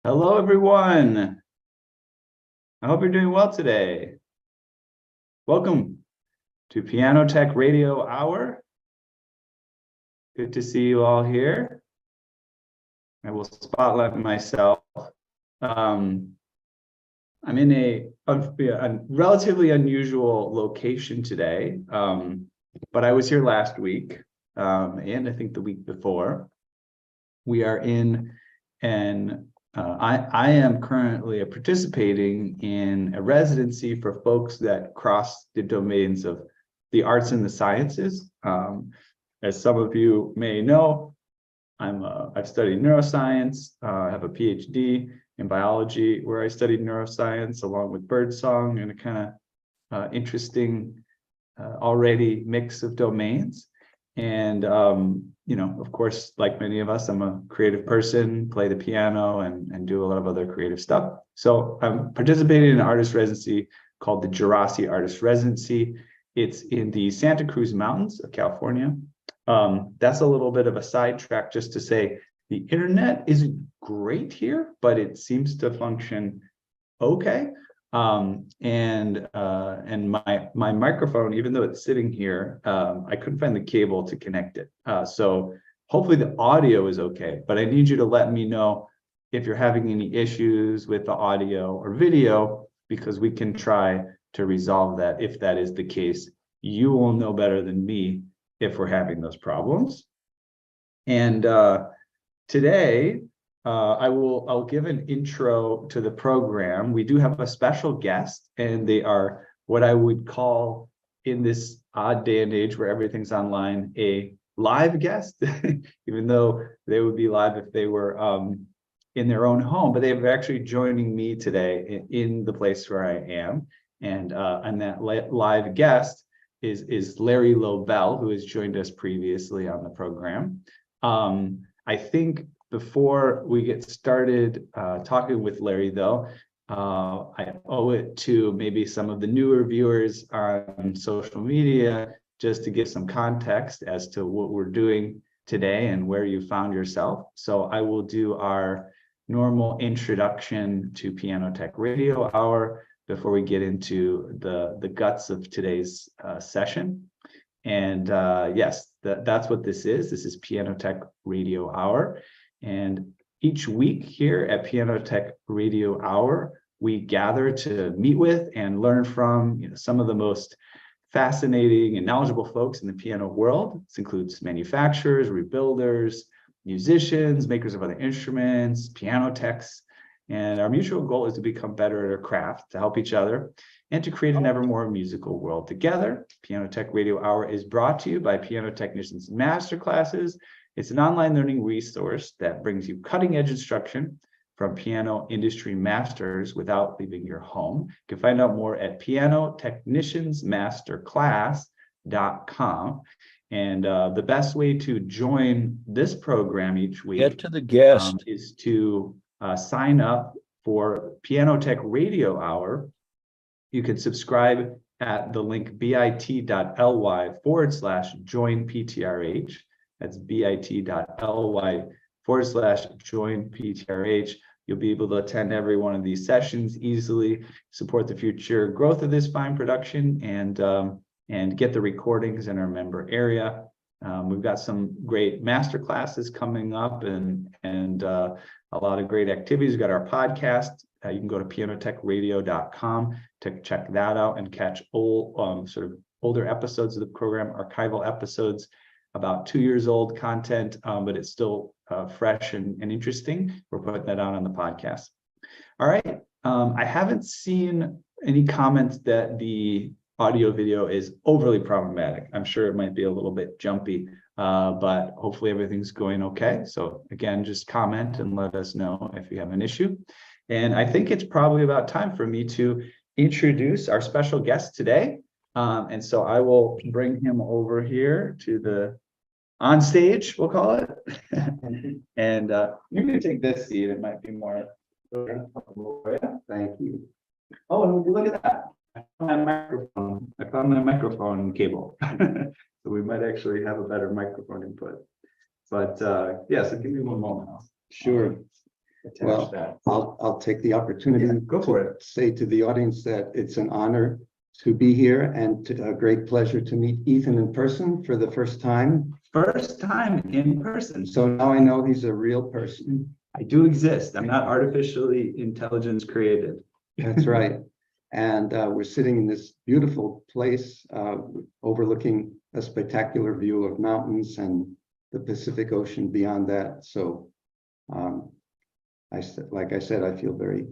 Hello, everyone. I hope you're doing well today. Welcome to Piano Tech Radio Hour. Good to see you all here. I will spotlight myself. I'm in a relatively unusual location today, but I was here last week, and I think the week before. We are in I am currently participating in a residency for folks that cross the domains of the arts and the sciences. As some of you may know, I've studied neuroscience. I have a PhD in biology where I studied neuroscience along with birdsong and a kind of interesting already mix of domains. And of course, like many of us, I'm a creative person, play the piano and do a lot of other creative stuff. So I'm participating in an artist residency called the Gerasi Artist Residency. It's in the Santa Cruz Mountains of California. That's a little bit of a sidetrack just to say the internet isn't great here, but it seems to function okay. And my microphone, even though it's sitting here, I couldn't find the cable to connect it. So hopefully the audio is okay, but I need you to let me know if you're having any issues with the audio or video, because we can try to resolve that. If that is the case, you will know better than me if we're having those problems. And today, I'll give an intro to the program. We do have a special guest, and they are what I would call, in this odd day and age where everything's online, a live guest, even though they would be live if they were in their own home, but they're actually joining me today in the place where I am. And that live guest is Larry Lobel, who has joined us previously on the program. I think before we get started talking with Larry, though, I owe it to maybe some of the newer viewers on social media just to give some context as to what we're doing today and where you found yourself. So I will do our normal introduction to Piano Tech Radio Hour before we get into the guts of today's session. And yes, that's what this is. This is Piano Tech Radio Hour. And each week here at Piano Tech Radio Hour, we gather to meet with and learn from some of the most fascinating and knowledgeable folks in the piano world. This includes manufacturers, rebuilders, musicians, makers of other instruments, piano techs. And our mutual goal is to become better at our craft, to help each other, and to create an ever more musical world together. Piano Tech Radio Hour is brought to you by Piano Technicians Masterclasses. It's an online learning resource that brings you cutting-edge instruction from piano industry masters without leaving your home. You can find out more at pianotechniciansmasterclass.com. And the best way to join this program each week Get to the guest. Is to sign up for Piano Tech Radio Hour. You can subscribe at the link bit.ly/join-PTRH. That's bit.ly/join-PTRH. You'll be able to attend every one of these sessions easily, support the future growth of this fine production, and get the recordings in our member area. We've got some great master classes coming up and a lot of great activities. We've got our podcast. You can go to pianotechradio.com to check that out and catch older episodes of the program, archival episodes, about 2 years old content, but it's still fresh and interesting. We're putting that out on the podcast. All right. I haven't seen any comments that the audio video is overly problematic. I'm sure it might be a little bit jumpy, but hopefully everything's going okay. So again, just comment and let us know if you have an issue. And I think it's probably about time for me to introduce our special guest today. And so I will bring him over here to the on stage, we'll call it. And you're going to take this seat. It might be more. Thank you. Oh, and look at that. I found my microphone cable. So we might actually have a better microphone input. But yeah, so give me one moment. Sure. attach Well, that. I'll take the opportunity. Yeah, go for to it. Say to the audience that it's an honor to be here and a great pleasure to meet Ethan in person for the first time. First time in person. So now I know he's a real person. I do exist. I'm not artificially intelligence created. That's right. And we're sitting in this beautiful place overlooking a spectacular view of mountains and the Pacific Ocean beyond that. So like I said, I feel very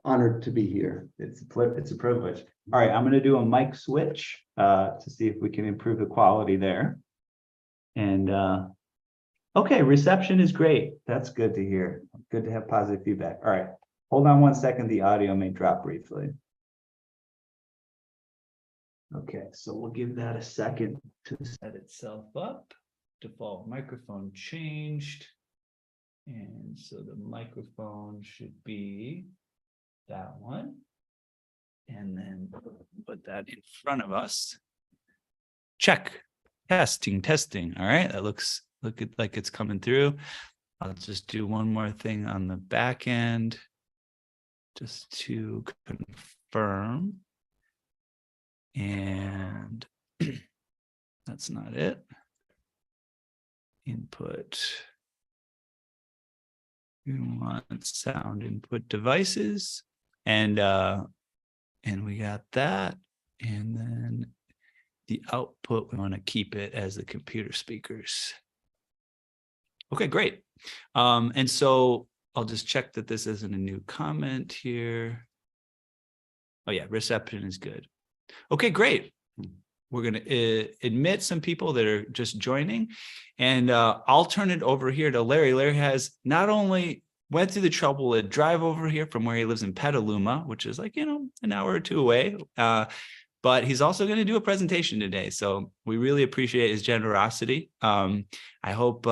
honored to be here. It's a privilege. All right, I'm going to do a mic switch to see if we can improve the quality there. And okay, reception is great. That's good to hear. Good to have positive feedback. All right, hold on 1 second. The audio may drop briefly. Okay, so we'll give that a second to set itself up. Default microphone changed. And so the microphone should be that one. And then put that in front of us. Check. Testing. All right. That looks like it's coming through. I'll just do one more thing on the back end just to confirm. And that's not it. Input. We want sound input devices. And we got that. And then the output, we want to keep it as the computer speakers. Okay, great. And so I'll just check that this isn't a new comment here. Oh yeah, reception is good. Okay, great. We're going to admit some people that are just joining, and I'll turn it over here to Larry. Larry has not only went through the trouble to drive over here from where he lives in Petaluma, which is like, an hour or two away, but he's also going to do a presentation today. So we really appreciate his generosity. I hope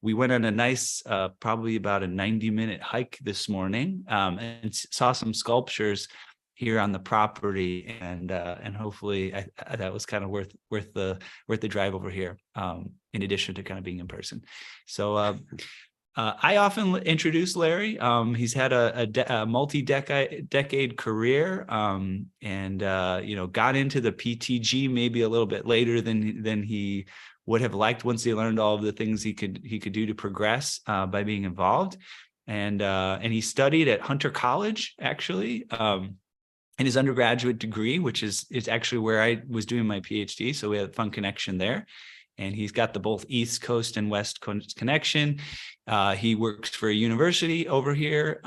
we went on a nice, probably about a 90-minute hike this morning, and saw some sculptures here on the property, and hopefully that was kind of worth the drive over here, in addition to kind of being in person. So I often introduce Larry. He's had a multi-decade career, and got into the PTG maybe a little bit later than he would have liked once he learned all of the things he could do to progress by being involved. And he studied at Hunter College, actually. In his undergraduate degree, which is actually where I was doing my PhD. So we had a fun connection there. And he's got the both East Coast and West Coast connection. He works for a university over here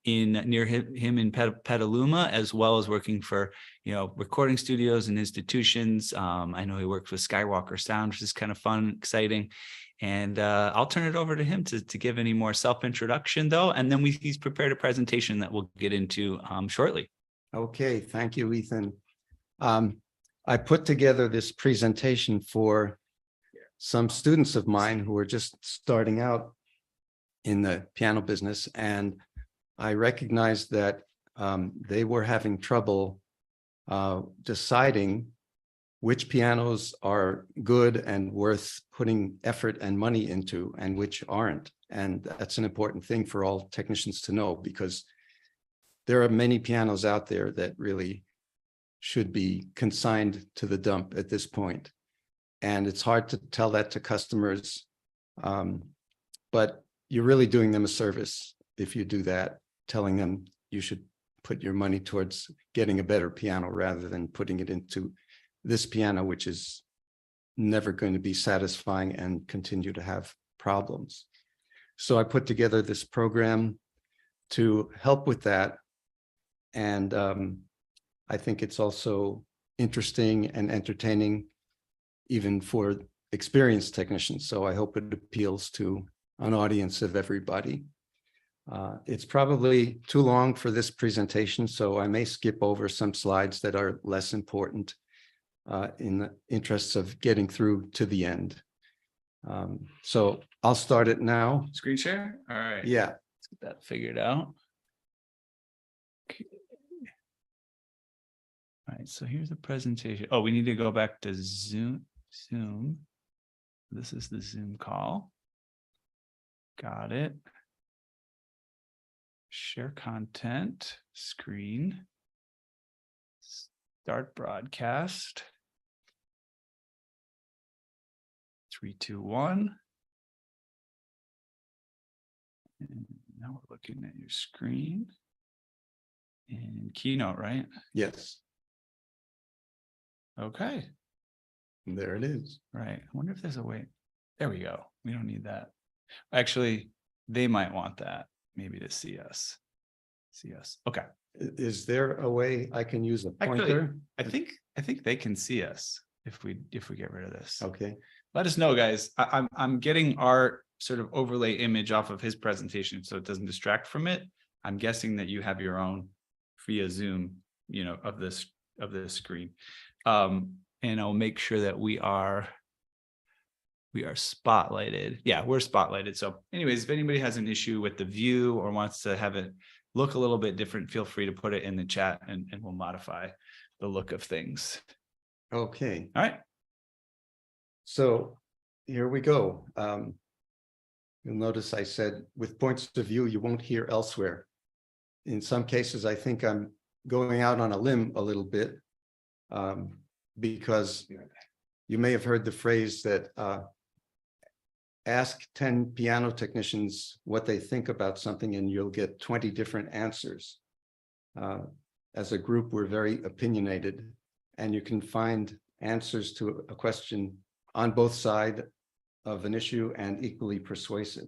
near him in Petaluma, as well as working for recording studios and institutions. I know he works with Skywalker Sound, which is kind of fun, exciting. And I'll turn it over to him to give any more self-introduction, though. And then he's prepared a presentation that we'll get into shortly. Okay, thank you, Ethan. I put together this presentation for some students of mine who are just starting out in the piano business, and I recognized that they were having trouble deciding which pianos are good and worth putting effort and money into and which aren't. And that's an important thing for all technicians to know, because there are many pianos out there that really should be consigned to the dump at this point. And it's hard to tell that to customers, but you're really doing them a service if you do that, telling them you should put your money towards getting a better piano rather than putting it into this piano, which is never going to be satisfying and continue to have problems. So I put together this program to help with that. And I think it's also interesting and entertaining, even for experienced technicians. So I hope it appeals to an audience of everybody. It's probably too long for this presentation, so I may skip over some slides that are less important in the interests of getting through to the end. So I'll start it now. Screen share? All right. Yeah. Let's get that figured out. Okay. All right, so here's the presentation. Oh, we need to go back to Zoom. This is the Zoom call. Got it. Share content, screen. Start broadcast. 3, 2, 1. And now we're looking at your screen. And Keynote, right? Yes, Okay, there it is. right. I wonder if there's a way. There we go. We don't need that. Actually, they might want that maybe to see us. Okay. Is there a way I can use a Actually, pointer? I think they can see us if we get rid of this. Okay, Let us know, guys. I'm getting our sort of overlay image off of his presentation so it doesn't distract from it. I'm guessing that you have your own via Zoom, of this screen. And I'll make sure that we are spotlighted. Yeah, we're spotlighted. So anyways, if anybody has an issue with the view or wants to have it look a little bit different, feel free to put it in the chat and we'll modify the look of things. okay. All right. So here we go. You'll notice I said with points of view, you won't hear elsewhere. In some cases, I think I'm going out on a limb a little bit because you may have heard the phrase that ask 10 piano technicians what they think about something and you'll get 20 different answers. As a group, we're very opinionated and you can find answers to a question on both sides of an issue and equally persuasive.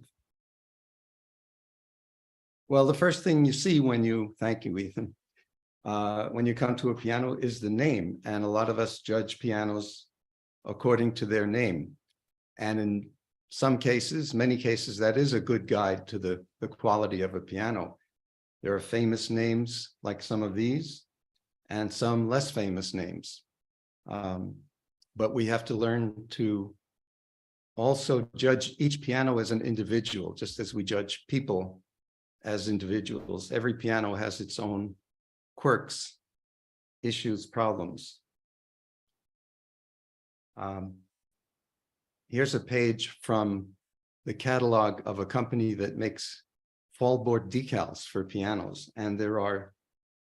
Well, the first thing you see when you, thank you, Ethan, when you come to a piano is the name. And a lot of us judge pianos according to their name. And in some cases, many cases, that is a good guide to the quality of a piano. There are famous names like some of these and some less famous names. But we have to learn to also judge each piano as an individual, just as we judge people as individuals. Every piano has its own quirks, issues, problems. Here's a page from the catalog of a company that makes fallboard decals for pianos. And there are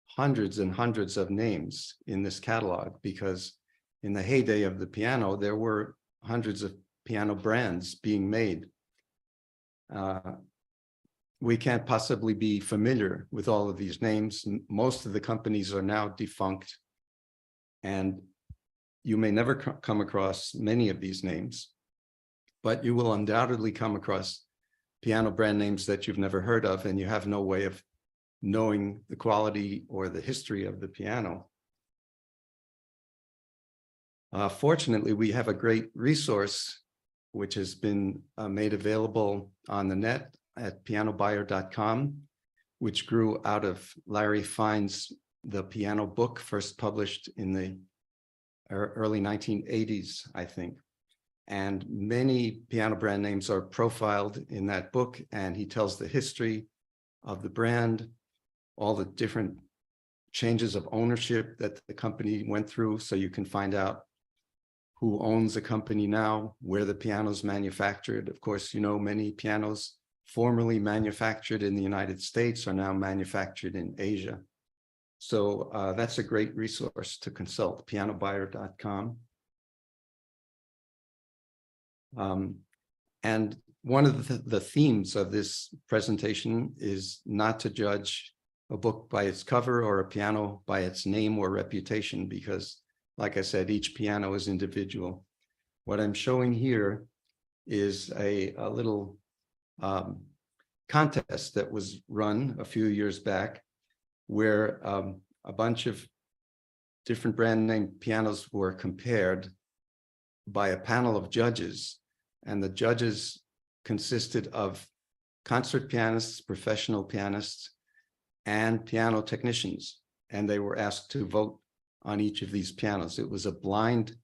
hundreds and hundreds of names in this catalog because in the heyday of the piano, there were hundreds of piano brands being made. We can't possibly be familiar with all of these names. Most of the companies are now defunct, and you may never come across many of these names, but you will undoubtedly come across piano brand names that you've never heard of, and you have no way of knowing the quality or the history of the piano. Fortunately, we have a great resource which has been made available on the net at pianobuyer.com, which grew out of Larry Fine's The Piano Book, first published in the early 1980s, I think. And many piano brand names are profiled in that book, and he tells the history of the brand, all the different changes of ownership that the company went through, so you can find out who owns the company now, where the piano's manufactured. Of course, many pianos formerly manufactured in the United States are now manufactured in Asia. So that's a great resource to consult, pianobuyer.com. And one of the themes of this presentation is not to judge a book by its cover or a piano by its name or reputation, because, like I said, each piano is individual. What I'm showing here is a little contest that was run a few years back, where a bunch of different brand name pianos were compared by a panel of judges. And the judges consisted of concert pianists, professional pianists, and piano technicians. And they were asked to vote on each of these pianos. It was a blind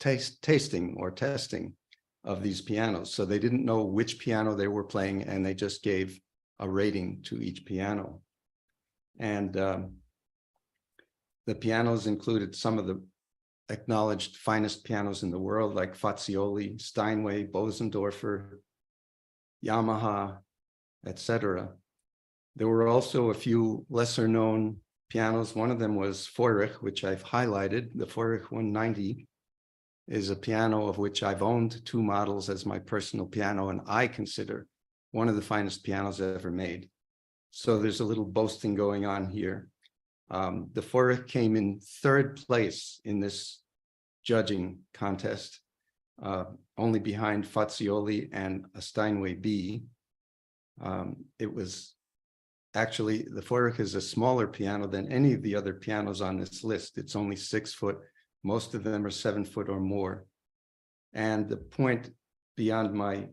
tasting or testing of these pianos. So they didn't know which piano they were playing, and they just gave a rating to each piano. And the pianos included some of the acknowledged finest pianos in the world, like Fazioli, Steinway, Bosendorfer, Yamaha, etc. There were also a few lesser known pianos. One of them was Feurich, which I've highlighted. The Feurich 190 is a piano of which I've owned 2 models as my personal piano, and I consider one of the finest pianos ever made. So there's a little boasting going on here. The Feurich came in 3rd place in this judging contest, only behind Fazioli and a Steinway B. It was actually, the Feurich is a smaller piano than any of the other pianos on this list. It's only 6 foot. Most of them are 7 foot or more. And the point beyond my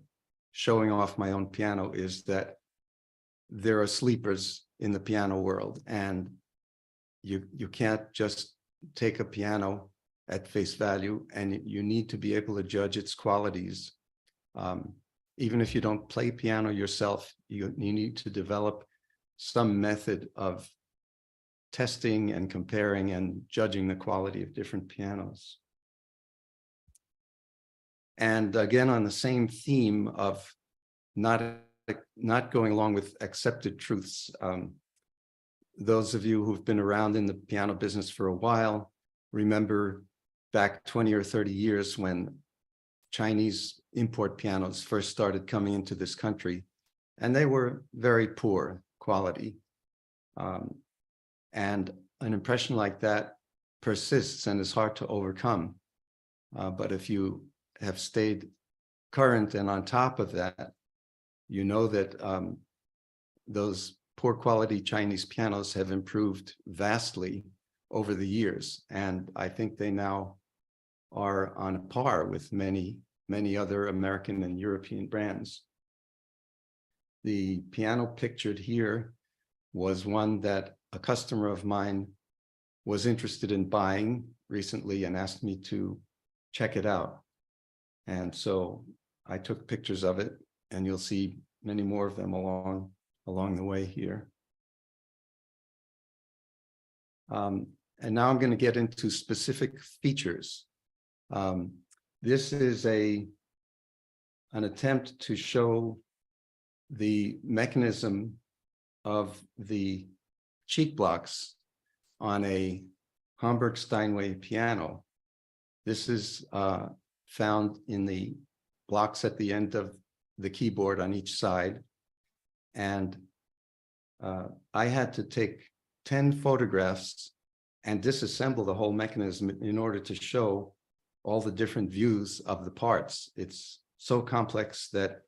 showing off my own piano is that there are sleepers in the piano world, and you can't just take a piano at face value, and you need to be able to judge its qualities. Even if you don't play piano yourself, you need to develop some method of testing and comparing and judging the quality of different pianos. And again, on the same theme of not going along with accepted truths, those of you who've been around in the piano business for a while remember back 20 or 30 years when Chinese import pianos first started coming into this country, and they were very poor quality. And an impression like that persists and is hard to overcome. But if you have stayed current and on top of that, you know that those poor quality Chinese pianos have improved vastly over the years. And I think they now are on par with many other American and European brands. The piano pictured here was one that a customer of mine was interested in buying recently and asked me to check it out. And so I took pictures of it, and you'll see many more of them along the way here. And now I'm going to get into specific features. This is an attempt to show the mechanism of the cheek blocks on a Hamburg Steinway piano. This is found in the blocks at the end of the keyboard on each side. And I had to take 10 photographs and disassemble the whole mechanism in order to show all the different views of the parts. It's so complex that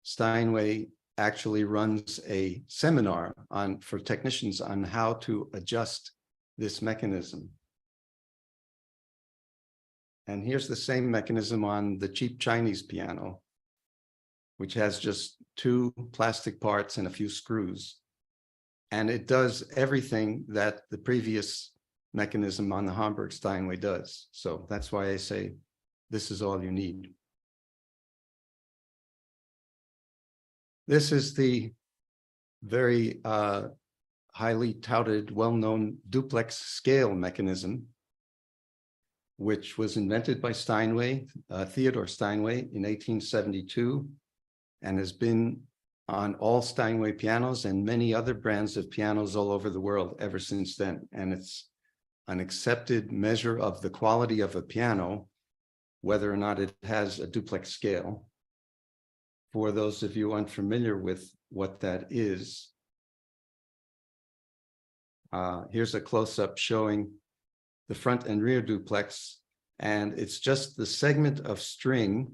Steinway actually runs a seminar for technicians on how to adjust this mechanism. And here's the same mechanism on the cheap Chinese piano, which has just 2 plastic parts and a few screws. And it does everything that the previous mechanism on the Hamburg Steinway does. So that's why I say this is all you need. This is the very highly touted, well-known duplex scale mechanism, which was invented by Steinway, Theodore Steinway, in 1872, and has been on all Steinway pianos and many other brands of pianos all over the world ever since then. And it's an accepted measure of the quality of a piano, whether or not it has a duplex scale. For those of you unfamiliar with what that is, here's a close-up showing the front and rear duplex, and it's just the segment of string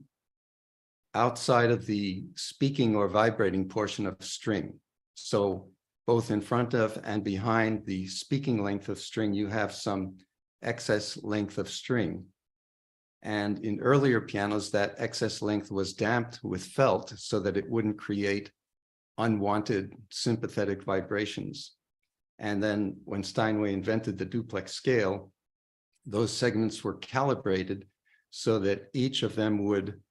outside of the speaking or vibrating portion of string. So both in front of and behind the speaking length of string, you have some excess length of string. And in earlier pianos, that excess length was damped with felt so that it wouldn't create unwanted sympathetic vibrations. And then when Steinway invented the duplex scale, those segments were calibrated so that each of them would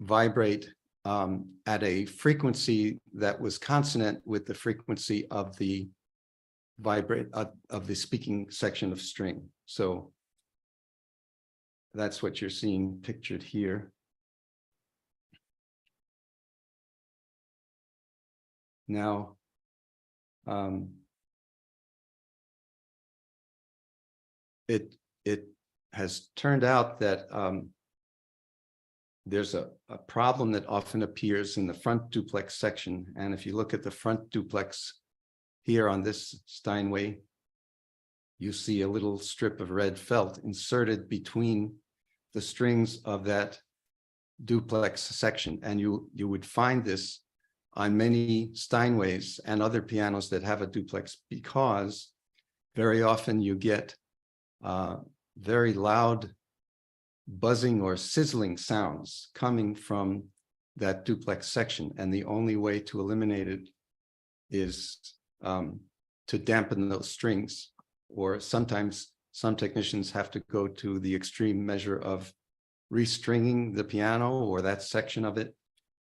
vibrate at a frequency that was consonant with the frequency of the speaking section of string. So that's what you're seeing pictured here. Now, It has turned out that there's a problem that often appears in the front duplex section. And if you look at the front duplex here on this Steinway, you see a little strip of red felt inserted between the strings of that duplex section. And you would find this on many Steinways and other pianos that have a duplex, because very often you get very loud buzzing or sizzling sounds coming from that duplex section. And the only way to eliminate it is to dampen those strings, or sometimes some technicians have to go to the extreme measure of restringing the piano or that section of it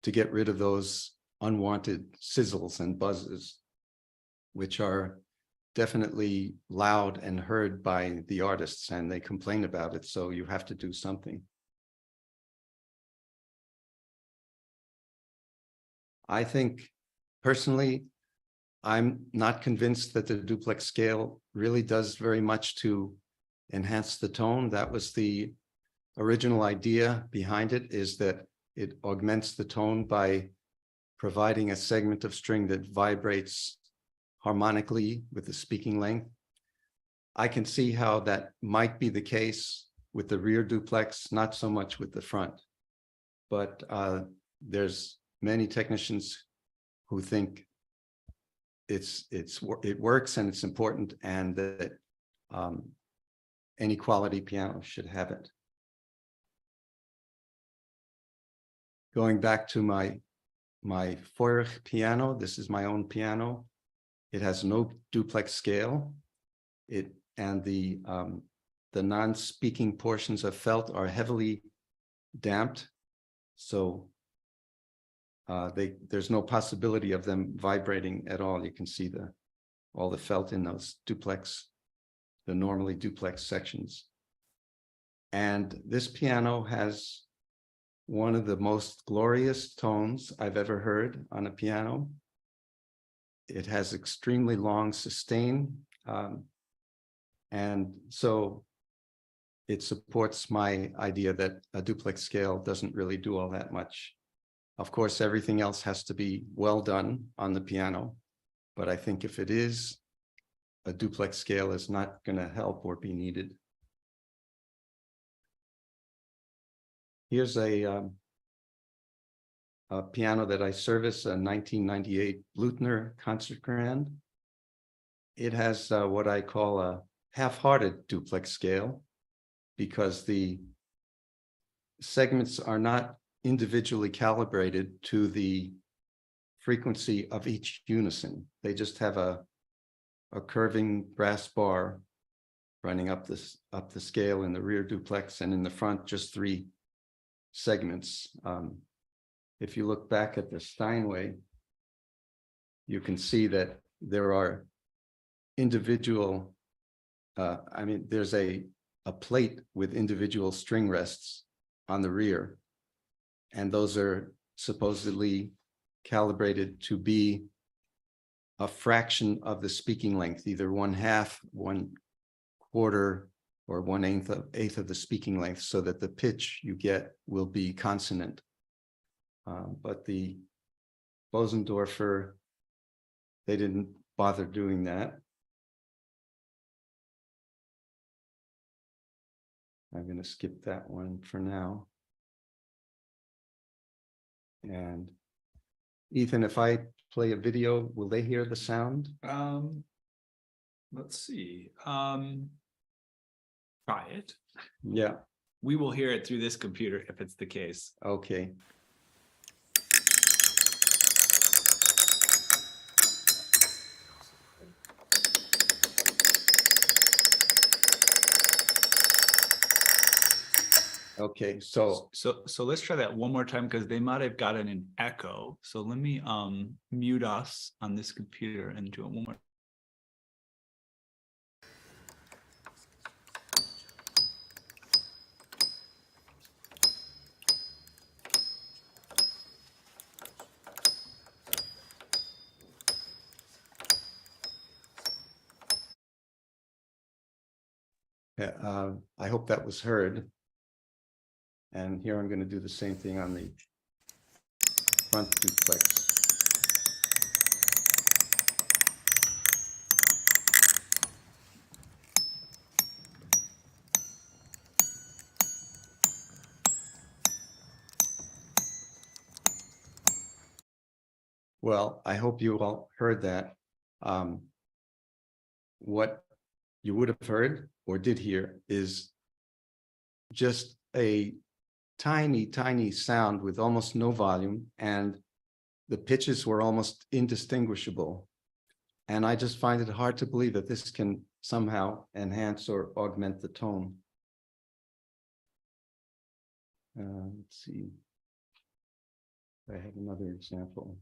to get rid of those unwanted sizzles and buzzes, which are definitely loud and heard by the artists, and they complain about it. So you have to do something. I think personally, I'm not convinced that the duplex scale really does very much to enhance the tone. That was the original idea behind it, is that it augments the tone by providing a segment of string that vibrates harmonically with the speaking length. I can see how that might be the case with the rear duplex, not so much with the front. But there's many technicians who think it works and it's important, and that any quality piano should have it. Going back to my Feuerich piano, this is my own piano. It has no duplex scale. And the non-speaking portions of felt are heavily damped, so there's no possibility of them vibrating at all. You can see all the felt in those duplex, the normally duplex sections. And this piano has one of the most glorious tones I've ever heard on a piano. It has extremely long sustain, and so it supports my idea that a duplex scale doesn't really do all that much. Of course, everything else has to be well done on the piano, but I think if it is, a duplex scale is not going to help or be needed. Here's a piano that I service, a 1998 Blüthner concert grand. It has what I call a half-hearted duplex scale, because the segments are not individually calibrated to the frequency of each unison. They just have a curving brass bar running up the scale in the rear duplex, and in the front just 3 segments. If you look back at the Steinway, you can see that there are individual, there's a plate with individual string rests on the rear, and those are supposedly calibrated to be a fraction of the speaking length, either 1/2, 1/4, or 1/8 of the speaking length, so that the pitch you get will be consonant. But the Bosendorfer, they didn't bother doing that. I'm going to skip that one for now. And Ethan, if I play a video, will they hear the sound? Let's see. Try it. Yeah. We will hear it through this computer if it's the case. Okay. Okay, so let's try that one more time, because they might have gotten an echo. So let me mute us on this computer and do it one more. I hope that was heard. And here I'm going to do the same thing on the front duplex. Well, I hope you all heard that. What you would have heard or did hear is just a tiny, tiny sound with almost no volume, and the pitches were almost indistinguishable. And I just find it hard to believe that this can somehow enhance or augment the tone. Let's see. I have another example.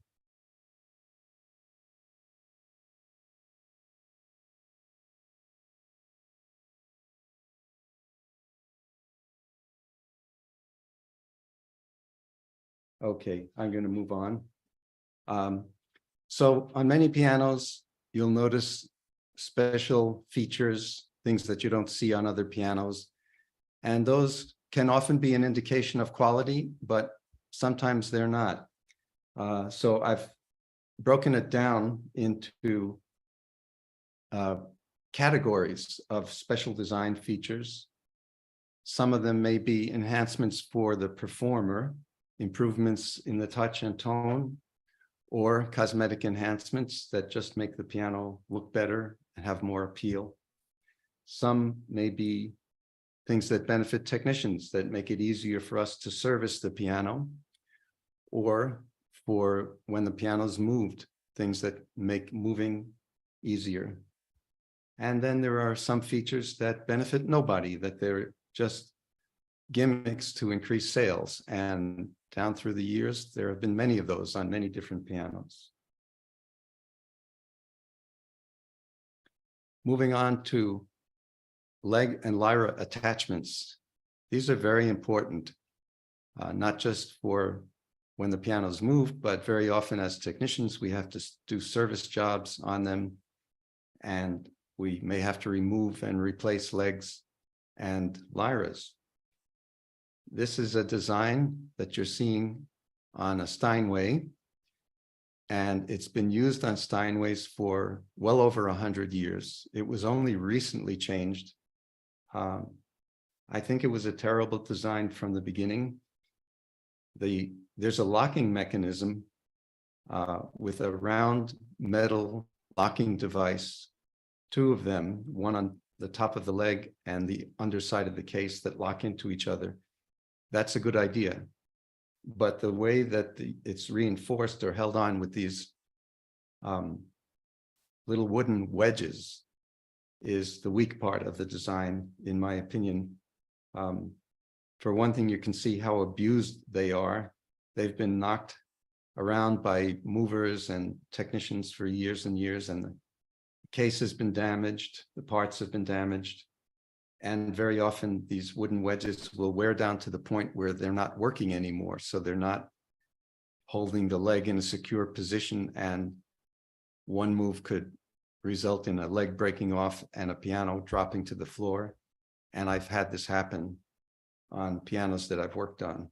Okay, I'm going to move on. So on many pianos, you'll notice special features, things that you don't see on other pianos. And those can often be an indication of quality, but sometimes they're not. So I've broken it down into categories of special design features. Some of them may be enhancements for the performer, improvements in the touch and tone, or cosmetic enhancements that just make the piano look better and have more appeal. Some may be things that benefit technicians, that make it easier for us to service the piano, or for when the piano's moved, things that make moving easier. And then there are some features that benefit nobody, that they're just gimmicks to increase sales. And down through the years, there have been many of those on many different pianos. Moving on to leg and lyra attachments. These are very important, not just for when the piano's moved, but very often as technicians, we have to do service jobs on them, and we may have to remove and replace legs and lyras. This is a design that you're seeing on a Steinway, and it's been used on Steinways for well over 100 years. It was only recently changed. I think it was a terrible design from the beginning. There's a locking mechanism with a round metal locking device, two of them, one on the top of the leg and the underside of the case, that lock into each other. That's a good idea. But the way that it's reinforced or held on with these little wooden wedges is the weak part of the design, in my opinion. For one thing, you can see how abused they are. They've been knocked around by movers and technicians for years and years, and the case has been damaged, the parts have been damaged. And very often these wooden wedges will wear down to the point where they're not working anymore. So they're not holding the leg in a secure position, and one move could result in a leg breaking off and a piano dropping to the floor. And I've had this happen on pianos that I've worked on.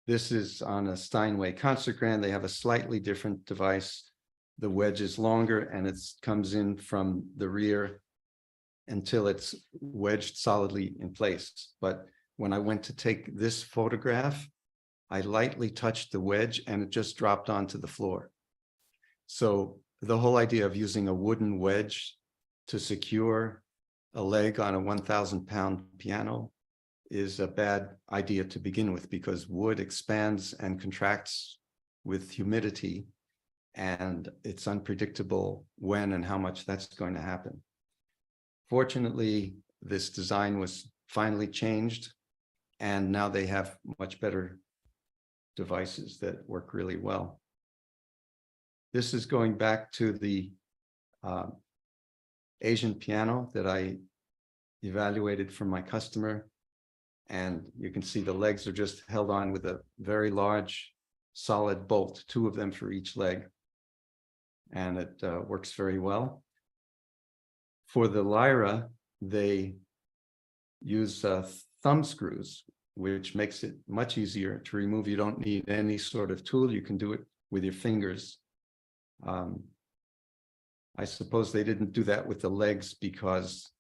This is on a Steinway concert grand. They have a slightly different device. The wedge is longer and it comes in from the rear until it's wedged solidly in place. But when I went to take this photograph, I lightly touched the wedge and it just dropped onto the floor. So the whole idea of using a wooden wedge to secure a leg on a 1,000-pound piano is a bad idea to begin with, because wood expands and contracts with humidity, and it's unpredictable when and how much that's going to happen. Fortunately, this design was finally changed, and now they have much better devices that work really well. This is going back to the Asian piano that I evaluated for my customer. And you can see the legs are just held on with a very large solid bolt, two of them for each leg. And it works very well. For the lyra, they use thumb screws, which makes it much easier to remove. You don't need any sort of tool. You can do it with your fingers. I suppose they didn't do that with the legs because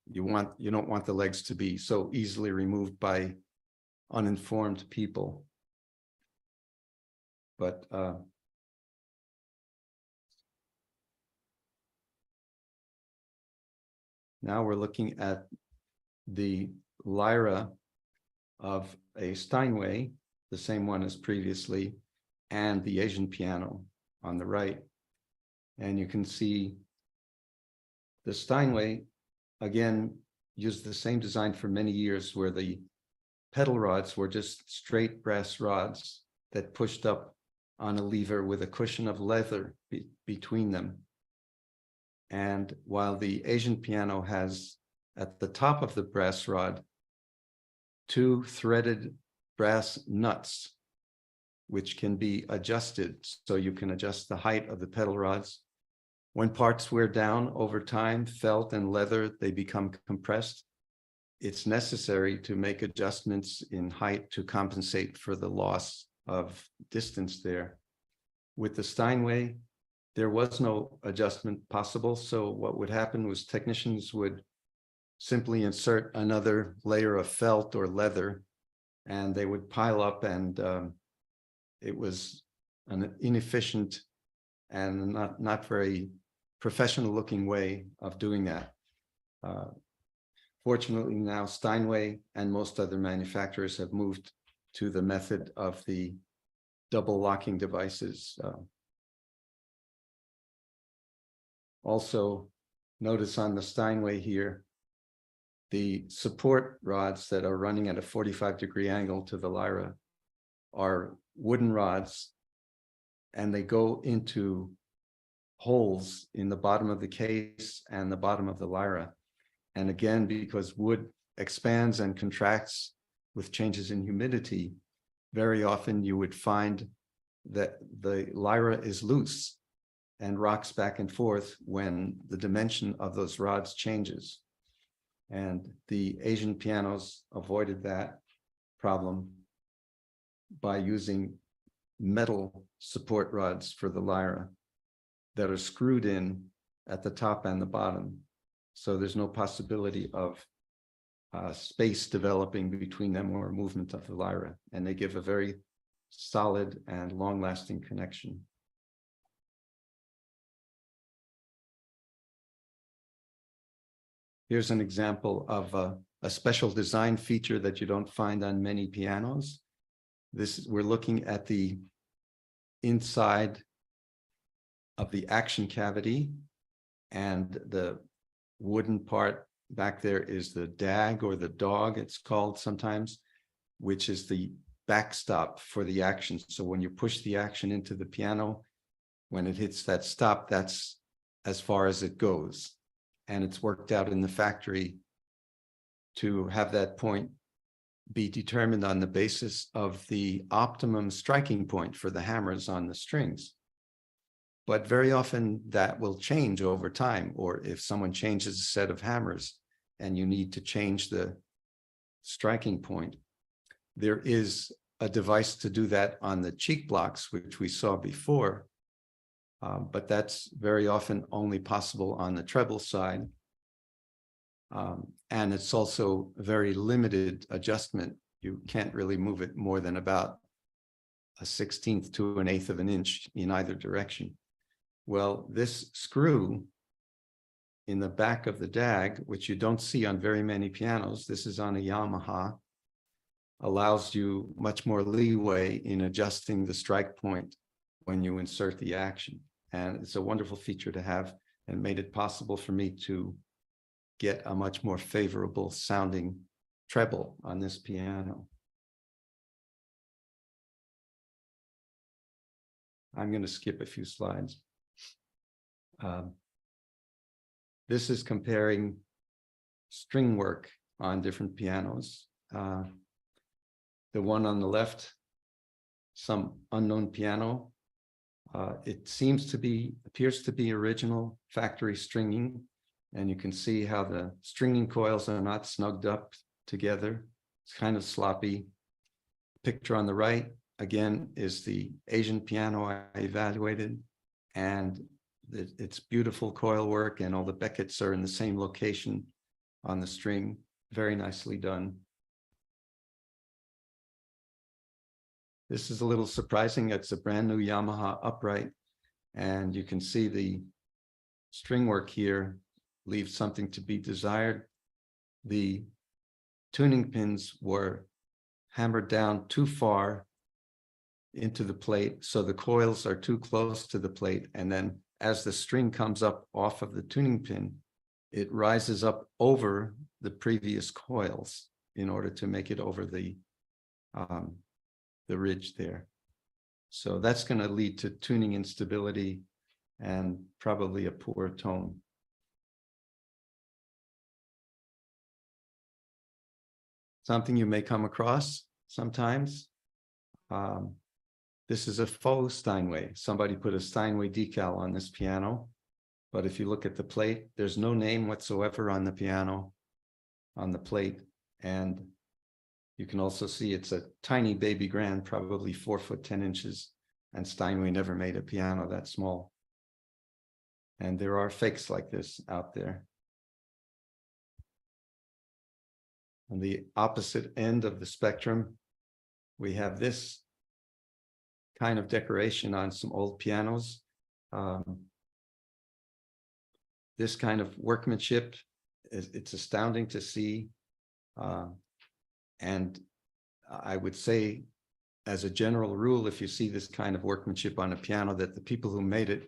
you don't want the legs to be so easily removed by uninformed people. But now we're looking at the lyra of a Steinway, the same one as previously, and the Asian piano on the right. And you can see the Steinway, again, used the same design for many years, where the pedal rods were just straight brass rods that pushed up on a lever with a cushion of leather between them. And while the Asian piano has, at the top of the brass rod, 2 threaded brass nuts, which can be adjusted. So you can adjust the height of the pedal rods. When parts wear down over time, felt and leather, they become compressed. It's necessary to make adjustments in height to compensate for the loss of distance there. With the Steinway, there was no adjustment possible. So what would happen was technicians would simply insert another layer of felt or leather, and they would pile up, and it was an inefficient and not very professional looking way of doing that. Fortunately, now Steinway and most other manufacturers have moved to the method of the double locking devices. Also, notice on the Steinway here, the support rods that are running at a 45-degree angle to the lyra are wooden rods, and they go into holes in the bottom of the case and the bottom of the lyra. And again, because wood expands and contracts with changes in humidity, very often you would find that the lyra is loose and rocks back and forth when the dimension of those rods changes. And the Asian pianos avoided that problem by using metal support rods for the lyra that are screwed in at the top and the bottom. So there's no possibility of space developing between them or movement of the lyra, and they give a very solid and long-lasting connection. Here's an example of a special design feature that you don't find on many pianos. We're looking at the inside of the action cavity, and the wooden part back there is the dag, or the dog it's called sometimes, which is the backstop for the action. So when you push the action into the piano, when it hits that stop, that's as far as it goes. And it's worked out in the factory to have that point be determined on the basis of the optimum striking point for the hammers on the strings. But very often that will change over time, or if someone changes a set of hammers and you need to change the striking point, there is a device to do that on the cheek blocks, which we saw before. But that's very often only possible on the treble side. And it's also very limited adjustment. You can't really move it more than about a 1/16 to 1/8 of an inch in either direction. Well, this screw in the back of the dag, which you don't see on very many pianos, this is on a Yamaha, allows you much more leeway in adjusting the strike point when you insert the action. And it's a wonderful feature to have, and made it possible for me to get a much more favorable sounding treble on this piano. I'm going to skip a few slides. This is comparing string work on different pianos. The one on the left, some unknown piano. It appears to be original factory stringing, And you can see how the stringing coils are not snugged up together. It's kind of sloppy. Picture on the right, again, is the Asian piano I evaluated. And it's beautiful coil work, and all the Beckets are in the same location on the string. Very nicely done. This is a little surprising. It's a brand new Yamaha upright, and you can see the string work here leaves something to be desired. The tuning pins were hammered down too far into the plate, so the coils are too close to the plate, and then as the string comes up off of the tuning pin, it rises up over the previous coils in order to make it over the ridge there. So that's going to lead to tuning instability and probably a poor tone. Something you may come across sometimes. This is a faux Steinway. Somebody put a Steinway decal on this piano, but if you look at the plate, there's no name whatsoever on the piano, on the plate. And you can also see it's a tiny baby grand, probably 4 foot 10 inches, and Steinway never made a piano that small. And there are fakes like this out there. On the opposite end of the spectrum, we have this kind of decoration on some old pianos. This kind of workmanship, it's astounding to see. And I would say, as a general rule, if you see this kind of workmanship on a piano, that the people who made it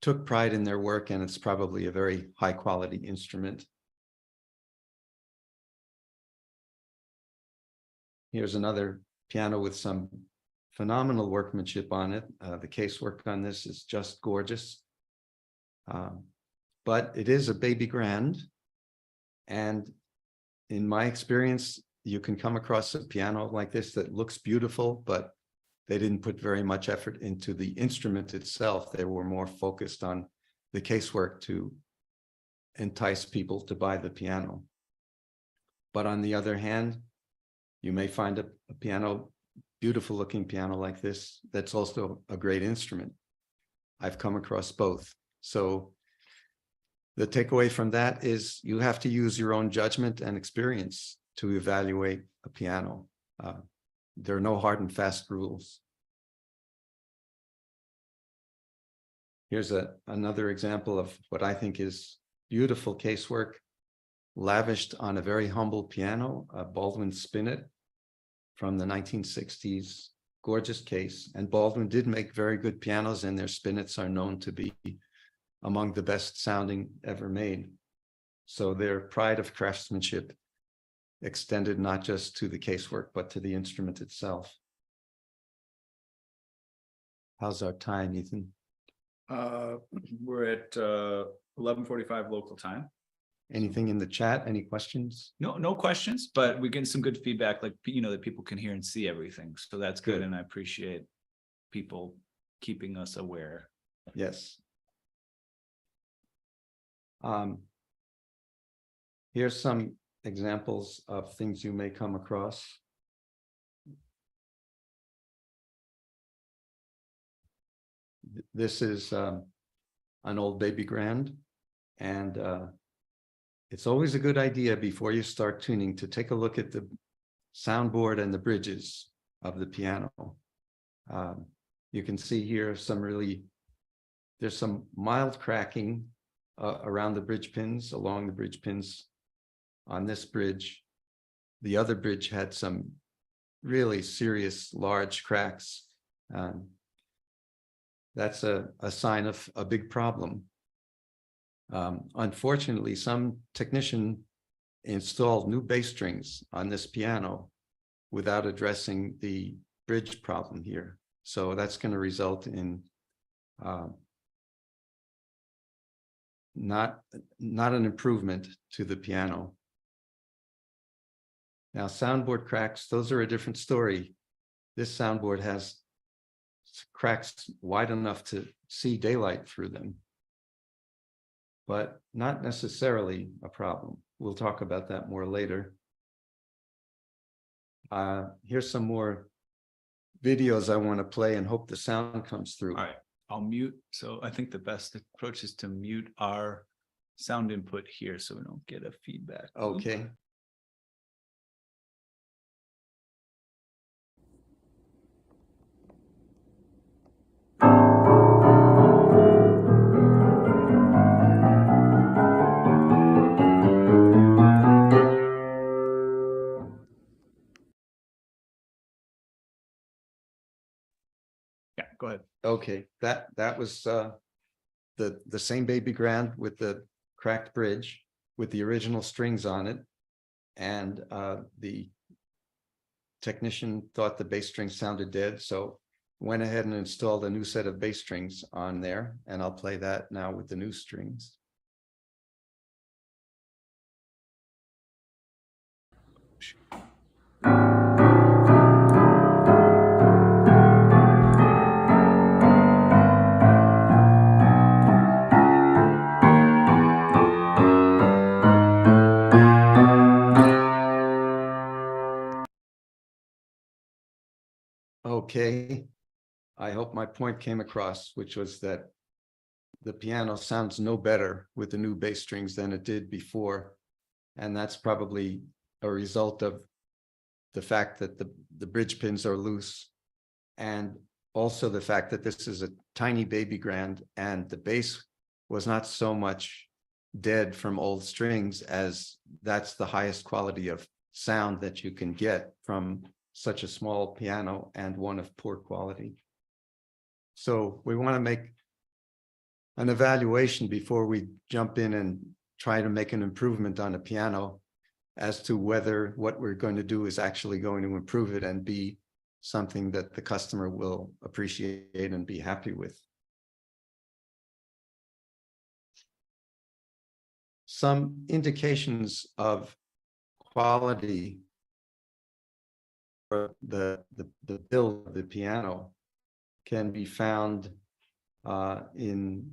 took pride in their work, and it's probably a very high quality instrument. Here's another piano with some phenomenal workmanship on it. The casework on this is just gorgeous. But it is a baby grand. And in my experience, you can come across a piano like this that looks beautiful, but they didn't put very much effort into the instrument itself. They were more focused on the casework to entice people to buy the piano. But on the other hand, you may find a piano, beautiful looking piano like this, that's also a great instrument. I've come across both. So the takeaway from that is you have to use your own judgment and experience to evaluate a piano. There are no hard and fast rules. Here's another example of what I think is beautiful casework, lavished on a very humble piano, a Baldwin Spinet from the 1960s, gorgeous case. And Baldwin did make very good pianos, and their Spinets are known to be among the best sounding ever made. So their pride of craftsmanship extended not just to the casework, but to the instrument itself. How's our time, Ethan? We're at 11:45 local time. Anything in the chat? Any questions? No questions, but we're getting some good feedback, like, that people can hear and see everything. So that's good. Good. And I appreciate people keeping us aware. Yes. Here's some examples of things you may come across. This is an old baby grand, and it's always a good idea before you start tuning to take a look at the soundboard and the bridges of the piano. You can see here there's some mild cracking around the bridge pins, along the bridge pins on this bridge. The other bridge had some really serious large cracks. That's a sign of a big problem. Unfortunately, some technician installed new bass strings on this piano without addressing the bridge problem here. So that's going to result in not an improvement to the piano. Now, soundboard cracks, those are a different story. This soundboard has cracks wide enough to see daylight through them. but not necessarily a problem. We'll talk about that more later. Here's some more videos I want to play and hope the sound comes through. All right, I'll mute. So I think the best approach is to mute our sound input here so we don't get a feedback loop. Okay. Yeah, go ahead. Okay, that was the same baby grand with the cracked bridge with the original strings on it. And the technician thought the bass strings sounded dead, so went ahead and installed a new set of bass strings on there, and I'll play that now with the new strings. Okay, I hope my point came across, which was that the piano sounds no better with the new bass strings than it did before. And that's probably a result of the fact that the bridge pins are loose, and also the fact that this is a tiny baby grand and the bass was not so much dead from old strings as that's the highest quality of sound that you can get from such a small piano and one of poor quality. So we want to make an evaluation before we jump in and try to make an improvement on a piano as to whether what we're going to do is actually going to improve it and be something that the customer will appreciate and be happy with. Some indications of quality for the build of the piano can be found in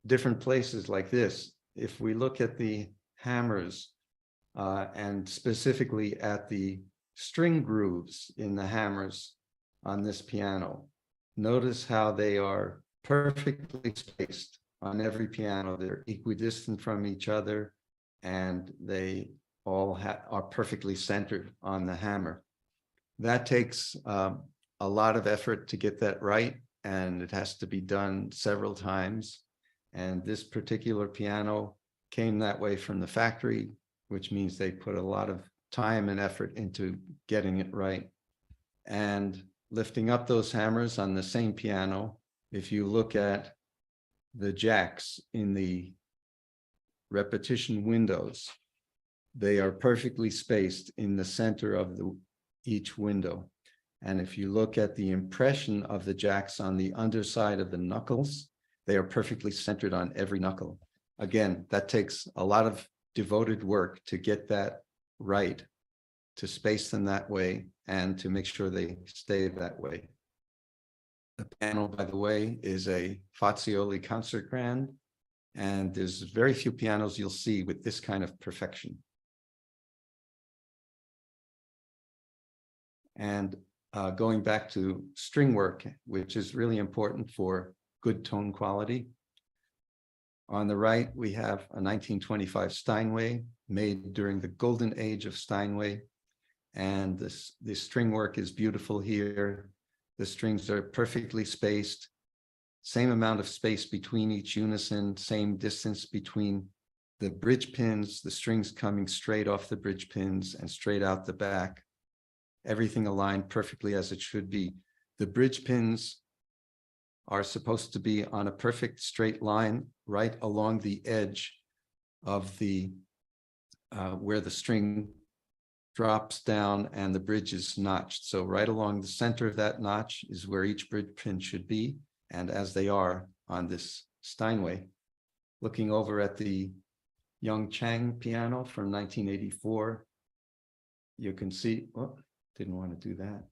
different places like this. If we look at the hammers and specifically at the string grooves in the hammers on this piano, notice how they are perfectly spaced on every piano. They're equidistant from each other, and they all are perfectly centered on the hammer. That takes a lot of effort to get that right, and it has to be done several times. And this particular piano came that way from the factory, which means they put a lot of time and effort into getting it right. And lifting up those hammers on the same piano, if you look at the jacks in the repetition windows, they are perfectly spaced in the center of each window. And if you look at the impression of the jacks on the underside of the knuckles, they are perfectly centered on every knuckle. Again, that takes a lot of devoted work to get that right, to space them that way, and to make sure they stay that way. The piano, by the way, is a Fazioli concert grand, and there's very few pianos you'll see with this kind of perfection. And going back to string work, which is really important for good tone quality. On the right, we have a 1925 Steinway made during the golden age of Steinway. And this string work is beautiful here. The strings are perfectly spaced, same amount of space between each unison, same distance between the bridge pins, the strings coming straight off the bridge pins and straight out the back. Everything aligned perfectly as it should be. The bridge pins are supposed to be on a perfect straight line right along the edge of the where the string drops down and the bridge is notched. So right along the center of that notch is where each bridge pin should be, and as they are on this Steinway. Looking over at the Young Chang piano from 1984, you can see, oh, didn't want to do that.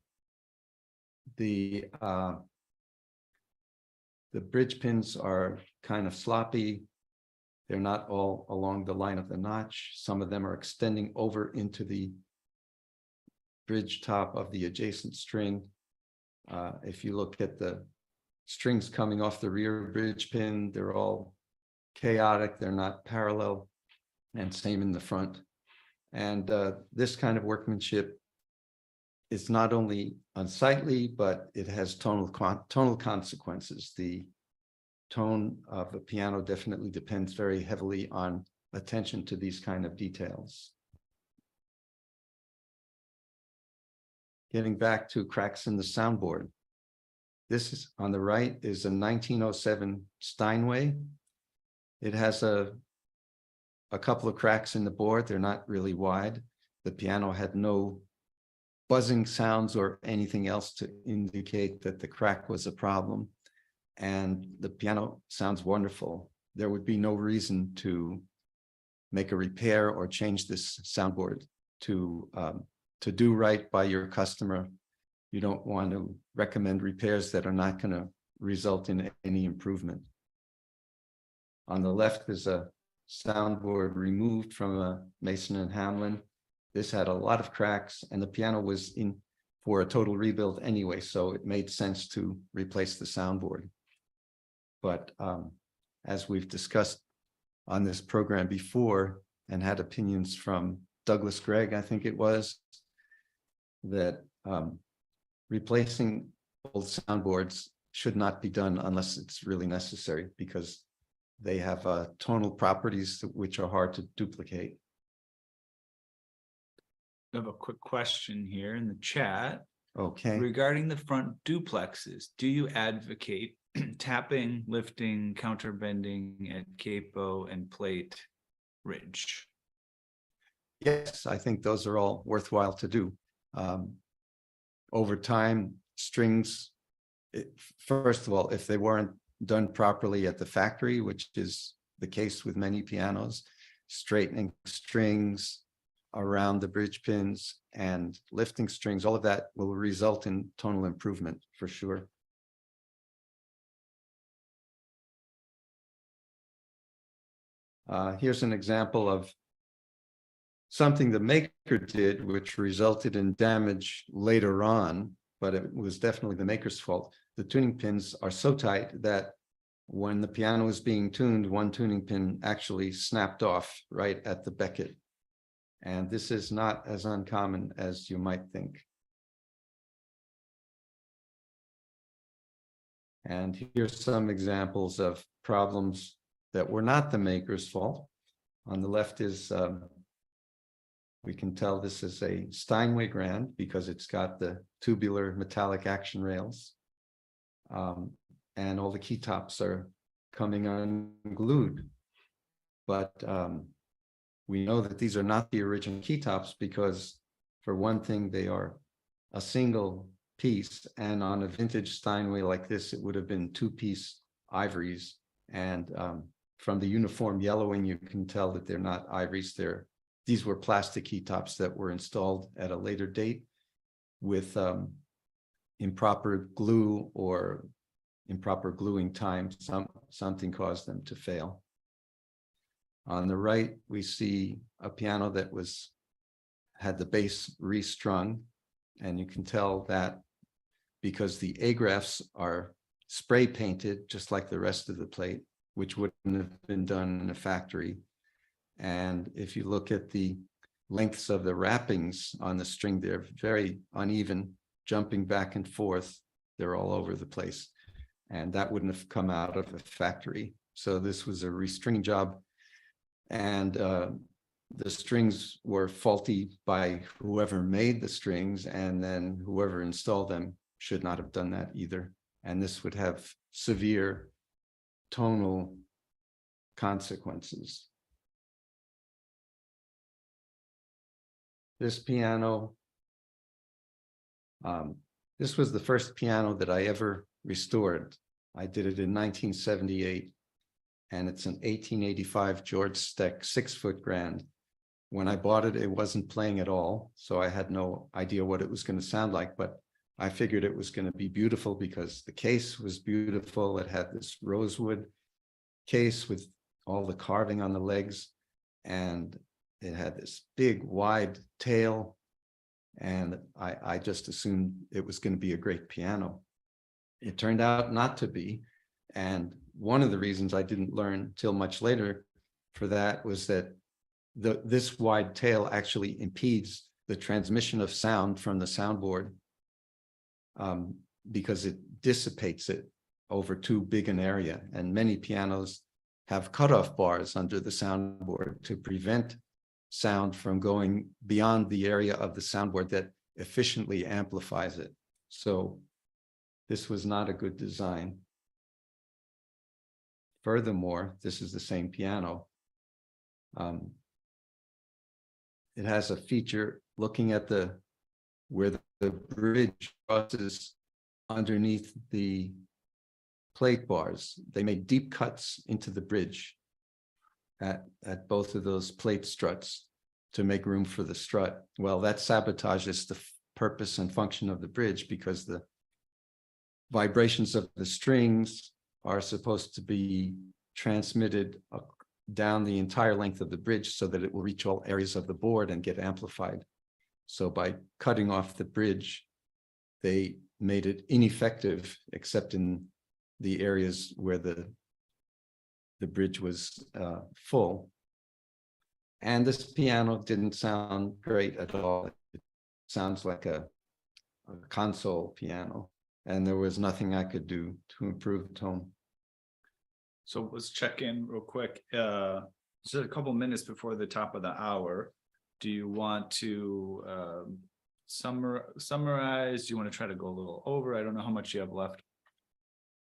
The bridge pins are kind of sloppy. They're not all along the line of the notch. Some of them are extending over into the bridge top of the adjacent string. If you look at the strings coming off the rear bridge pin, they're all chaotic, they're not parallel, and same in the front. And this kind of workmanship is not only unsightly, but it has tonal consequences. The tone of a piano definitely depends very heavily on attention to these kind of details. Getting back to cracks in the soundboard. This is on the right is a 1907 Steinway. It has a couple of cracks in the board. They're not really wide. The piano had no buzzing sounds or anything else to indicate that the crack was a problem. And the piano sounds wonderful. There would be no reason to make a repair or change this soundboard to do right by your customer. You don't want to recommend repairs that are not going to result in any improvement. On the left is a soundboard removed from a Mason and Hamlin. This had a lot of cracks, and the piano was in for a total rebuild anyway, so it made sense to replace the soundboard. But as we've discussed on this program before and had opinions from Douglas Gregg, I think it was, that replacing old soundboards should not be done unless it's really necessary, because they have tonal properties which are hard to duplicate. I have a quick question here in the chat. Okay. Regarding the front duplexes, do you advocate tapping, lifting, counterbending at capo and plate ridge? Yes, I think those are all worthwhile to do. Over time, strings, first of all, if they weren't done properly at the factory, which is the case with many pianos, straightening strings around the bridge pins and lifting strings, all of that will result in tonal improvement for sure. Here's an example of something the maker did, which resulted in damage later on, but it was definitely the maker's fault. The tuning pins are so tight that when the piano is being tuned, one tuning pin actually snapped off right at the becket. And this is not as uncommon as you might think. And here's some examples of problems that were not the maker's fault. On the left is, we can tell this is a Steinway Grand because it's got the tubular metallic action rails. And all the key tops are coming unglued. But we know that these are not the original key tops because, for one thing, they are a single piece, and on a vintage Steinway like this, it would have been two-piece ivories. And from the uniform yellowing, you can tell that they're not ivories. These were plastic key tops that were installed at a later date with improper glue or improper gluing time. Something caused them to fail. On the right, we see a piano that had the bass restrung, and you can tell that because the A-graphs are spray painted just like the rest of the plate, which wouldn't have been done in a factory. And if you look at the lengths of the wrappings on the string, they're very uneven, jumping back and forth. They're all over the place. And that wouldn't have come out of a factory. So this was a restringing job. And the strings were faulty by whoever made the strings, and then whoever installed them should not have done that either. And this would have severe tonal consequences. This piano, this was the first piano that I ever restored. I did it in 1978, and it's an 1885 George Steck 6-foot Grand. When I bought it, it wasn't playing at all, so I had no idea what it was going to sound like, but I figured it was going to be beautiful because the case was beautiful. It had this rosewood case with all the carving on the legs, and it had this big wide tail, and I just assumed it was going to be a great piano. It turned out not to be, and one of the reasons I didn't learn till much later for that was that this wide tail actually impedes the transmission of sound from the soundboard, because it dissipates it over too big an area, and many pianos have cutoff bars under the soundboard to prevent sound from going beyond the area of the soundboard that efficiently amplifies it. So this was not a good design. Furthermore, this is the same piano. It has a feature looking at where the bridge crosses underneath the plate bars. They made deep cuts into the bridge at both of those plate struts to make room for the strut. Well, that sabotages the purpose and function of the bridge, because the vibrations of the strings are supposed to be transmitted down the entire length of the bridge so that it will reach all areas of the board and get amplified. So by cutting off the bridge, they made it ineffective, except in the areas where the bridge was full. And this piano didn't sound great at all. It sounds like a console piano, and there was nothing I could do to improve the tone. So let's check in real quick. Just a couple minutes before the top of the hour. Do you want to summarize? Do you want to try to go a little over? I don't know how much you have left.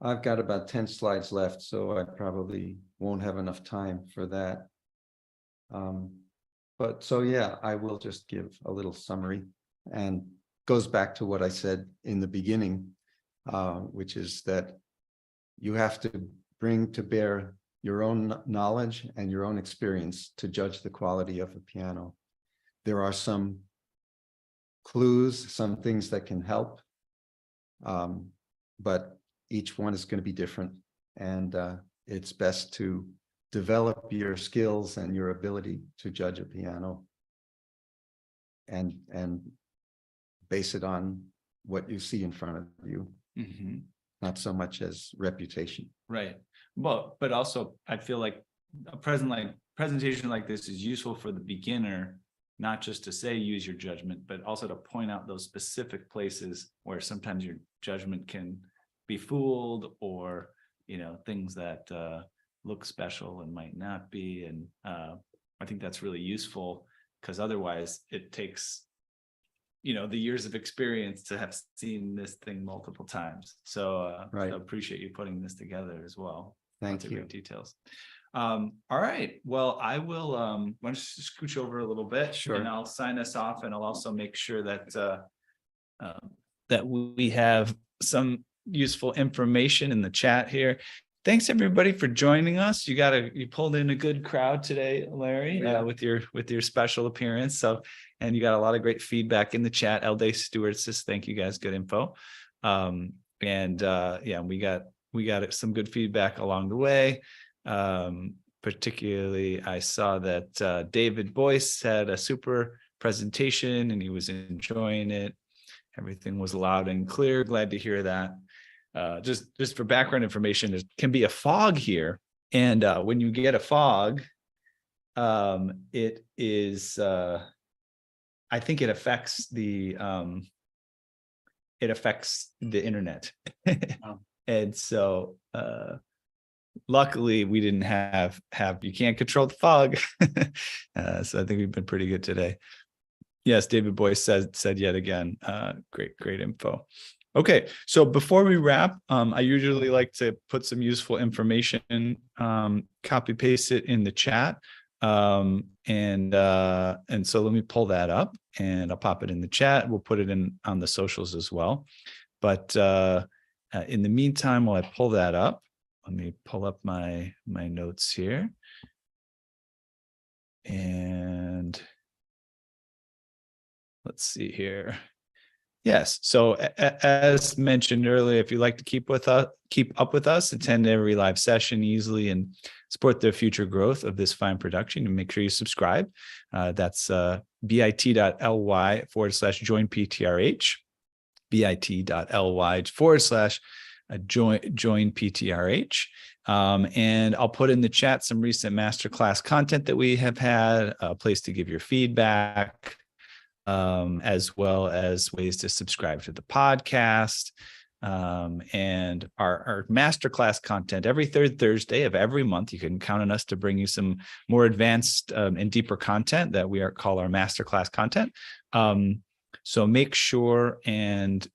I've got about 10 slides left, so I probably won't have enough time for that. But so, yeah, I will just give a little summary, and goes back to what I said in the beginning, which is that you have to bring to bear your own knowledge and your own experience to judge the quality of a piano. There are some clues, some things that can help, but each one is going to be different, and it's best to develop your skills and your ability to judge a piano and base it on what you see in front of you, not so much as reputation. Right. Well, but also I feel like a presentation like this is useful for the beginner, not just to say use your judgment, but also to point out those specific places where sometimes your judgment can be fooled, or things that look special and might not be. And I think that's really useful, because otherwise it takes the years of experience to have seen this thing multiple times. So Right. I appreciate you putting this together as well. Thank Lots of you. great details. All right. Well, I will why don't you scooch over a little bit. Sure. And I'll sign us off, and I'll also make sure that that we have some useful information in the chat here. Thanks everybody for joining us. You pulled in a good crowd today, Larry, with your special appearance. So, and you got a lot of great feedback in the chat. Elday Stewart says, thank you guys, good info. Yeah, we got some good feedback along the way. Particularly, I saw that David Boyce had a super presentation and he was enjoying it. Everything was loud and clear. Glad to hear that. Just for background information, there can be a fog here, and when you get a fog, it is I think it affects the internet. And so luckily we didn't have you can't control the fog. So I think we've been pretty good today. Yes, David Boyce said yet again, great info. Okay, so before we wrap, I usually like to put some useful information, copy paste it in the chat. And so let me pull that up and I'll pop it in the chat. We'll put it in on the socials as well. But in the meantime, while I pull that up, let me pull up my notes here. And let's see here. Yes. So as mentioned earlier, if you'd like to keep up with us, attend every live session easily and support the future growth of this fine production, and make sure you subscribe. That's bit.ly/join PTRH, bit.ly/join PTRH. And I'll put in the chat some recent masterclass content that we have had, a place to give your feedback, as well as ways to subscribe to the podcast. And our masterclass content every third Thursday of every month. You can count on us to bring you some more advanced and deeper content that we call our masterclass content. So make sure and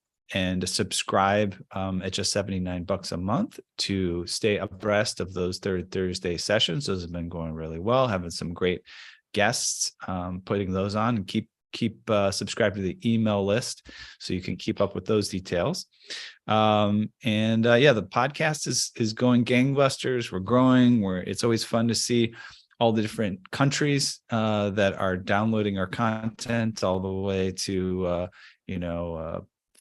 subscribe at just $79 a month to stay abreast of those third Thursday sessions. Those have been going really well, having some great guests, putting those on, and keep subscribed to the email list so you can keep up with those details. The podcast is going gangbusters. We're growing. It's always fun to see all the different countries that are downloading our content, all the way to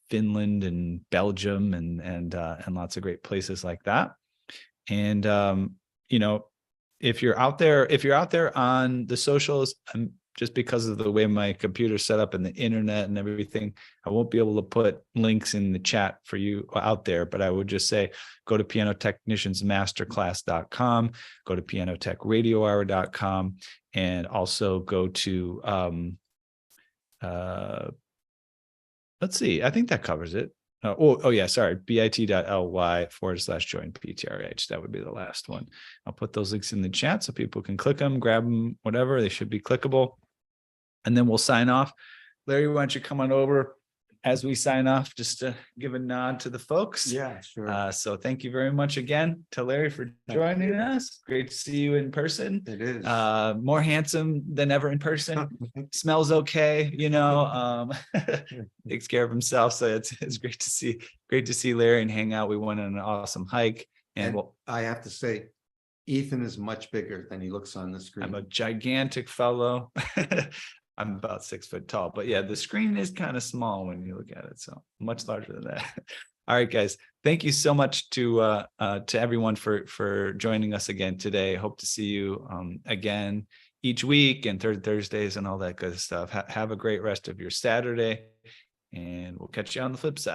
Finland and Belgium and lots of great places like that. And if you're out there on the socials, just because of the way my computer's set up and the internet and everything, I won't be able to put links in the chat for you out there, but I would just say, go to pianotechniciansmasterclass.com, go to pianotechradiohour.com, and also go to, let's see, I think that covers it. bit.ly/join PTRH. That would be the last one. I'll put those links in the chat so people can click them, grab them, whatever. They should be clickable. And then we'll sign off. Larry, why don't you come on over as we sign off, just to give a nod to the folks. Yeah, sure. So thank you very much again to Larry for joining us. Great to see you in person. It is. More handsome than ever in person. Smells okay, takes care of himself. So it's great to see Larry and hang out. We went on an awesome hike, and I have to say, Ethan is much bigger than he looks on the screen. I'm a gigantic fellow. I'm about 6 foot tall, but yeah, the screen is kind of small when you look at it. So much larger than that. All right, guys. Thank you so much to everyone for joining us again today. Hope to see you again each week and third Thursdays and all that good stuff. Have a great rest of your Saturday, and we'll catch you on the flip side.